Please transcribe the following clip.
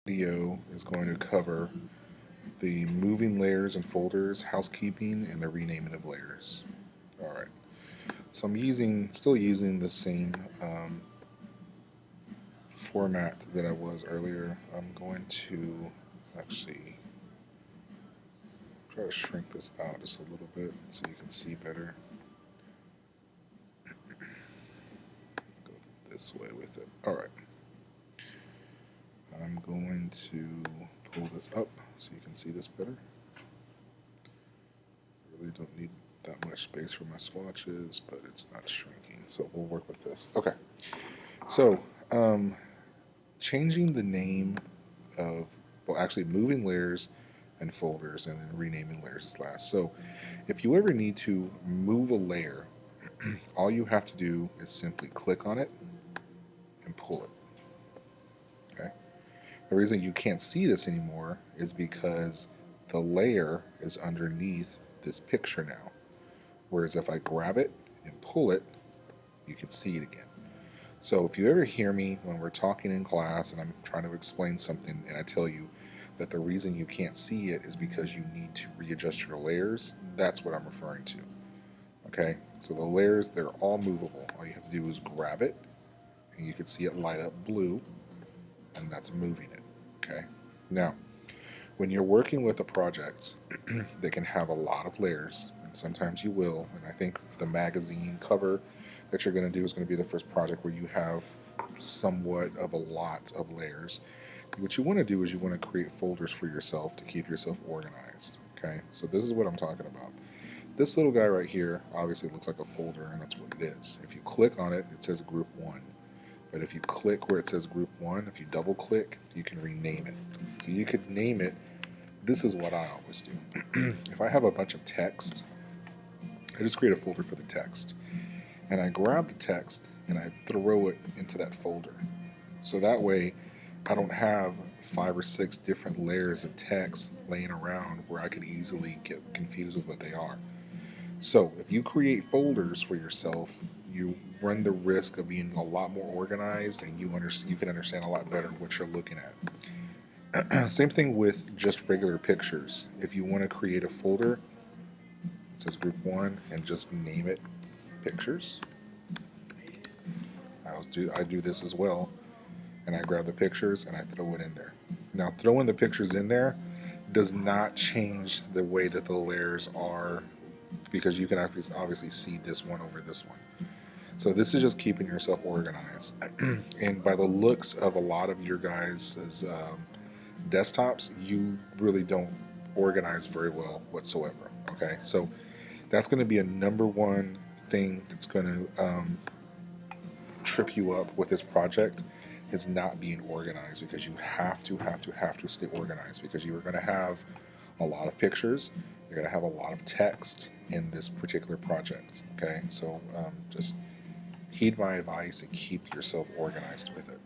Video is going to cover the moving layers and folders, housekeeping, and the renaming of layers. Alright, so I'm still using the same format that I was earlier. I'm going to actually try to shrink this out just a little bit so you can see better. Go this way with it. Alright. I'm going to pull this up so you can see this better. Really don't need that much space for my swatches, but it's not shrinking, so we'll work with this. Okay, so changing the name of, well, actually moving layers and folders and then renaming layers is last. So if you ever need to move a layer, all you have to do is simply click on it and pull it. Okay. The reason you can't see this anymore is because the layer is underneath this picture now. Whereas if I grab it and pull it, you can see it again. So if you ever hear me when we're talking in class and I'm trying to explain something and I tell you that the reason you can't see it is because you need to readjust your layers, that's what I'm referring to. Okay, so the layers, they're all movable. All you have to do is grab it and you can see it light up blue, and that's moving it. Okay, now when you're working with a project that can have a lot of layers, and sometimes you will, and I think the magazine cover that you're going to do is going to be the first project where you have somewhat of a lot of layers. What you want to do is you want to create folders for yourself to keep yourself organized. Okay, so this is what I'm talking about. This little guy right here obviously looks like a folder, and that's what it is. If you click on it, it says group 1. But if you click where it says group 1, if you double click, you can rename it. So you could name it, this is what I always do. If I have a bunch of text, I just create a folder for the text. And I grab the text and I throw it into that folder. So that way I don't have 5 or 6 different layers of text laying around where I could easily get confused with what they are. So if you create folders for yourself, you run the risk of being a lot more organized, and you can understand a lot better what you're looking at. Same thing with just regular pictures. If you want to create a folder, it says group 1 and just name it pictures. I do this as well, and I grab the pictures and I throw it in there. Now throwing the pictures in there does not change the way that the layers are, because you can obviously see this one over this one. So this is just keeping yourself organized. And by the looks of a lot of your guys' desktops, you really don't organize very well whatsoever. Okay, so that's going to be a number one thing that's going to trip you up with this project, is not being organized, because you have to stay organized, because you are going to have a lot of pictures, you're going to have a lot of text in this particular project. Okay, so just heed my advice and keep yourself organized with it.